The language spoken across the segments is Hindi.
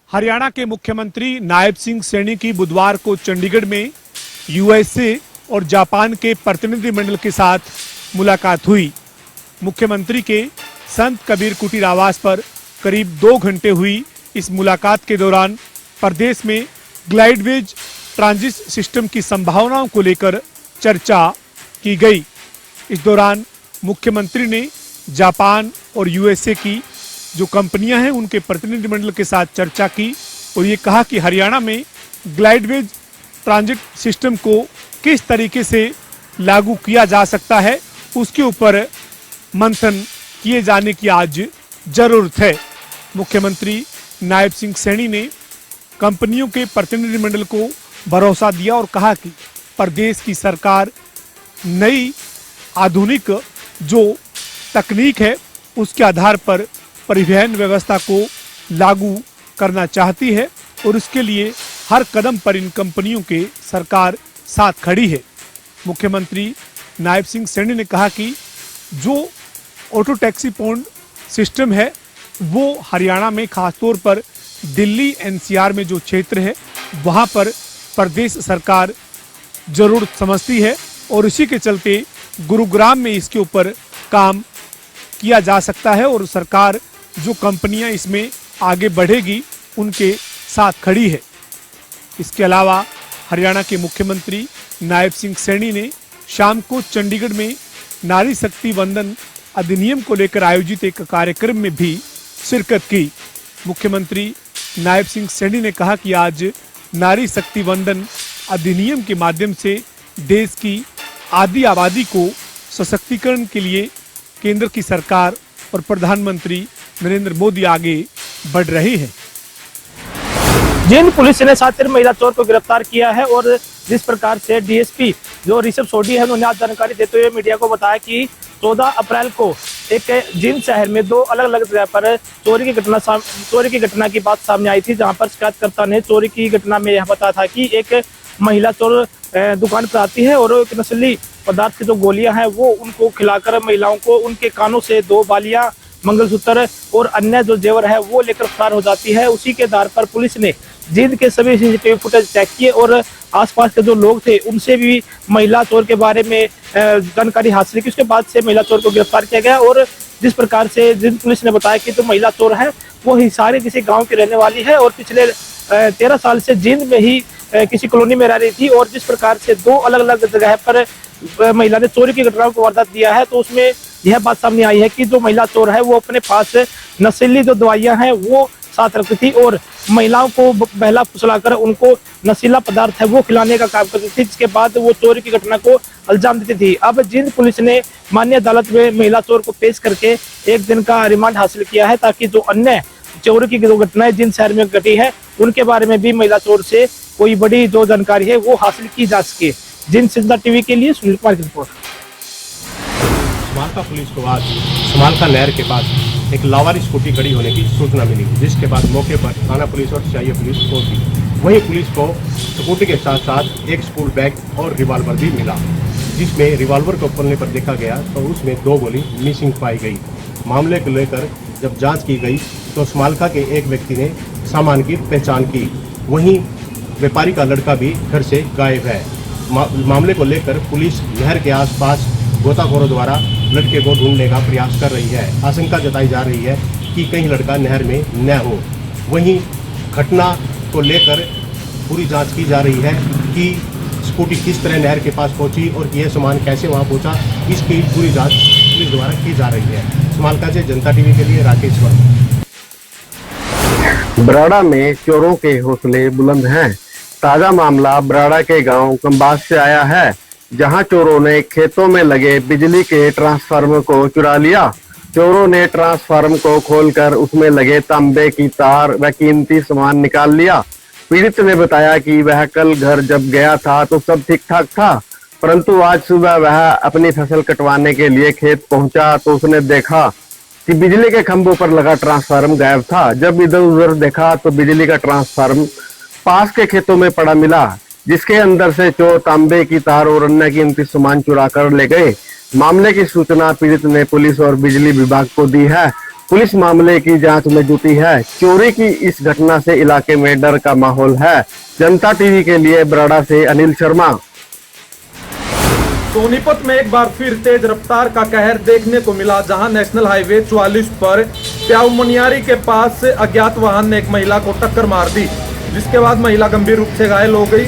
हरियाणा के मुख्यमंत्री नायब सिंह सैनी की बुधवार को चंडीगढ़ में यूएसए और जापान के प्रतिनिधिमंडल के साथ मुलाकात हुई। मुख्यमंत्री के संत कबीर कुटीर आवास पर करीब 2 घंटे हुई इस मुलाकात के दौरान प्रदेश में ग्लाइडवेज ट्रांजिट सिस्टम की संभावनाओं को लेकर चर्चा की गई। इस दौरान मुख्यमंत्री ने जापान और यूएसए की जो कंपनियां हैं उनके प्रतिनिधिमंडल के साथ चर्चा की और ये कहा कि हरियाणा में ग्लाइडवेज ट्रांजिट सिस्टम को किस तरीके से लागू किया जा सकता है उसके ऊपर मंथन किए जाने की आज जरूरत है। मुख्यमंत्री नायब सिंह सैनी ने कंपनियों के प्रतिनिधिमंडल को भरोसा दिया और कहा कि प्रदेश की सरकार नई आधुनिक जो तकनीक है उसके आधार पर परिवहन व्यवस्था को लागू करना चाहती है और उसके लिए हर कदम पर इन कंपनियों के सरकार साथ खड़ी है। मुख्यमंत्री नायब सिंह सैनी ने कहा कि जो ऑटो टैक्सी पॉइंट सिस्टम है वो हरियाणा में खासतौर पर दिल्ली एनसीआर में जो क्षेत्र है वहाँ पर प्रदेश सरकार जरूरत समझती है और इसी के चलते गुरुग्राम में इसके ऊपर काम किया जा सकता है और सरकार जो कंपनियां इसमें आगे बढ़ेगी उनके साथ खड़ी है। इसके अलावा हरियाणा के मुख्यमंत्री नायब सिंह सैनी ने शाम को चंडीगढ़ में नारी शक्ति वंदन अधिनियम को लेकर आयोजित एक कार्यक्रम में भी शिरकत की। मुख्यमंत्री नायब सिंह सैनी ने कहा कि आज नारी शक्ति वंदन अधिनियम के माध्यम से देश की आधी आबादी को सशक्तिकरण के लिए केंद्र की सरकार और प्रधानमंत्री नरेंद्र मोदी आगे बढ़ रहे हैं। जिन पुलिस ने सातिर महिला चोर को गिरफ्तार किया है और जिस प्रकार से डीएसपी जो ऋषभ सोडी है उन्होंने आज जानकारी देते हुए मीडिया को बताया कि 14 अप्रैल को एक जिन शहर में 2 अलग अलग जगह पर चोरी की घटना की बात सामने आई थी, जहां पर शिकायतकर्ता ने चोरी की घटना में यह बताया था कि एक महिला चोर दुकान पर आती है और एक नस्ली पदार्थ की जो गोलियां हैं वो उनको खिलाकर महिलाओं को उनके कानों से 2 बालियां, मंगलसूत्र और अन्य जो जेवर है वो लेकर फरार हो जाती है। उसी के आधार पर पुलिस ने जींद के सभी सीसीटीवी फुटेज चेक किए और आसपास के जो लोग थे उनसे भी महिला चोर के बारे में जानकारी हासिल की। उसके बाद से महिला चोर को गिरफ्तार किया गया और जिस प्रकार से जिन पुलिस ने बताया कि जो महिला चोर है वो हिसारी किसी गाँव की रहने वाली है और पिछले 13 साल से जींद में ही किसी कॉलोनी में रह रही थी और जिस प्रकार से 2 अलग अलग जगह पर महिला ने चोरी की घटनाओं को वारदात दिया है तो उसमें यह बात सामने आई है कि जो महिला चोर है वो अपने पास नशीली जो दवाइयां हैं वो साथ रखती थी और महिलाओं को बहला फुसलाकर उनको नशीला पदार्थ है वो खिलाने का काम करती थी, जिसके बाद वो चोरी की घटना को अंजाम देती थी। अब जींद पुलिस ने माननीय अदालत में महिला चोर को पेश करके 1 दिन का रिमांड हासिल किया है ताकि जो अन्य चोरी की जो घटनाएं जिन शहर में घटी है उनके बारे में भी महिला चोर से कोई बड़ी जो जानकारी है वो हासिल की जा सके। जिन सिंधा टीवी के लिए सुनील कुमार की रिपोर्ट। समालका पुलिस को आज समालका नहर के पास एक लावारिस स्कूटी खड़ी होने की सूचना मिली, जिसके बाद मौके पर थाना पुलिस और सीआईए पुलिस पहुंची। वहीं पुलिस को स्कूटी के साथ साथ एक स्कूल बैग और रिवॉल्वर भी मिला, जिसमें रिवॉल्वर को खोलने पर देखा गया तो उसमें 2 गोली मिसिंग पाई गई। मामले को लेकर जब जाँच की गई तो समालका के एक व्यक्ति ने सामान की पहचान की, वहीं व्यापारी का लड़का भी घर से गायब है। मामले को लेकर पुलिस नहर के आसपास गोताखोरों द्वारा लड़के को ढूंढने का प्रयास कर रही है। आशंका जताई जा रही है कि कहीं लड़का नहर में न हो। वहीं घटना को लेकर पूरी जांच की जा रही है कि स्कूटी किस तरह नहर के पास पहुंची और यह सामान कैसे वहां पहुंचा, इसकी पूरी जांच पुलिस द्वारा की जा रही है। समालका से जनता टीवी के लिए राकेश वर्मा। बराड़ा में चोरों के हौसले बुलंद हैं। ताजा मामला बराड़ा के गांव कंबास से आया है, जहां चोरों ने खेतों में लगे बिजली के ट्रांसफार्मर को चुरा लिया। चोरों ने ट्रांसफार्मर को खोलकर उसमें लगे तांबे की तार व कीमती सामान निकाल लिया। पीड़ित ने बताया कि वह कल घर जब गया था तो सब ठीक ठाक था, परंतु आज सुबह वह अपनी फसल कटवाने के लिए खेत पहुंचा तो उसने देखा कि बिजली के खंभों पर लगा ट्रांसफार्मर गायब था। जब इधर उधर देखा तो बिजली का ट्रांसफार्मर पास के खेतों में पड़ा मिला, जिसके अंदर से चोर तांबे की तार और अन्य कीमती सामान चुरा कर ले गए। मामले की सूचना पीड़ित ने पुलिस और बिजली विभाग को दी है। पुलिस मामले की जांच में जुटी है। चोरी की इस घटना से इलाके में डर का माहौल है। जनता टीवी के लिए बराड़ा से अनिल शर्मा। सोनीपत में एक बार फिर तेज रफ्तार का कहर देखने को मिला, जहां नेशनल हाईवे 44 पर प्याऊ मनियारी के पास से अज्ञात वाहन ने एक महिला को टक्कर मार दी, जिसके बाद महिला गंभीर रूप से घायल हो गई।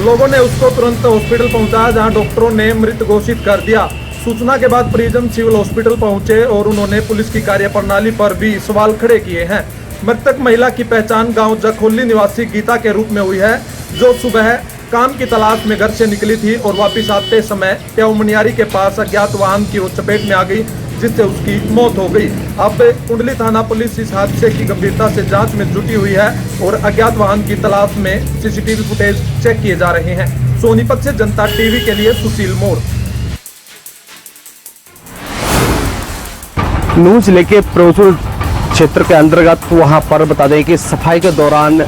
लोगों ने उसको तुरंत हॉस्पिटल पहुंचाया, जहां डॉक्टरों ने मृत घोषित कर दिया। सूचना के बाद परिजन सिविल हॉस्पिटल पहुंचे और उन्होंने पुलिस की कार्यप्रणाली पर भी सवाल खड़े किए हैं। मृतक महिला की पहचान गाँव जखोली निवासी गीता के रूप में हुई है, जो सुबह काम की तलाश में घर से निकली थी और वापस आते समय प्याऊ मनियारी के पास अज्ञात वाहन की वो चपेट में आ गई, जिससे उसकी मौत हो गई। अब कुंडली थाना पुलिस इस हादसे की गंभीरता से जांच में जुटी हुई है और अज्ञात वाहन की तलाश में सीसीटीवी फुटेज चेक किए जा रहे हैं। सोनीपत से जनता टीवी के लिए सुशील मोर। नूह जिले के प्रोजुल क्षेत्र के अंतर्गत वहां पर बता दें कि सफाई के दौरान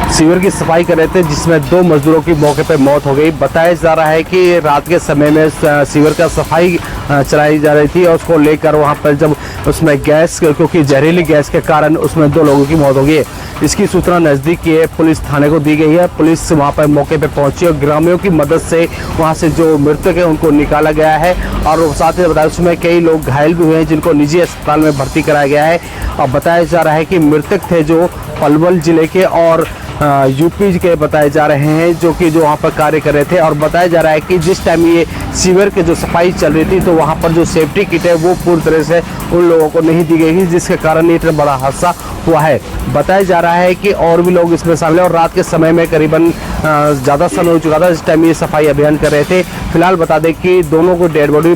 सीवर की सफाई कर रहे थे, जिसमें 2 मजदूरों की मौके पर मौत हो गई। बताया जा रहा है कि रात के समय में सीवर का सफाई चलाई जा रही थी और उसको लेकर वहां पर जब उसमें गैस, क्योंकि जहरीली गैस के कारण उसमें 2 लोगों की मौत हो गई है। इसकी सूचना नज़दीक के पुलिस थाने को दी गई है। पुलिस वहां पर मौके पर पहुंची और ग्रामीणों की मदद से वहां से जो मृतक है उनको निकाला गया है और साथ ही बताया उसमें कई लोग घायल भी हुए हैं, जिनको निजी अस्पताल में भर्ती कराया गया है। और बताया जा रहा है कि मृतक थे जो पलवल जिले के और यूपी के बताए जा रहे हैं, जो वहाँ पर कार्य कर रहे थे। और बताया जा रहा है कि जिस टाइम ये सीवर के जो सफाई चल रही थी तो वहाँ पर जो सेफ्टी किट है वो पूरी तरह से उन लोगों को नहीं दी गई, जिसके कारण इतना बड़ा हादसा हुआ है। बताया जा रहा है कि और भी लोग इसमें शामिल हैं और रात के समय में करीबन ज़्यादा समय हो चुका था इस टाइम ये सफाई अभियान कर रहे थे। फिलहाल बता दें कि दोनों को डेड बॉडी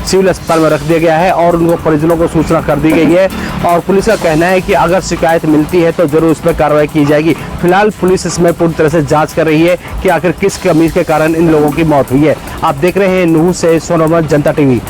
सिविल अस्पताल में रख दिया गया है और उनको परिजनों को सूचना कर दी गई है और पुलिस का कहना है कि अगर शिकायत मिलती है तो जरूर इस पर कार्रवाई की जाएगी। फिलहाल पुलिस इसमें पूरी तरह से जांच कर रही है कि आखिर किस कमी के कारण इन लोगों की मौत हुई है। आप देख रहे हैं नूह से सोनोमत जनता टीवी।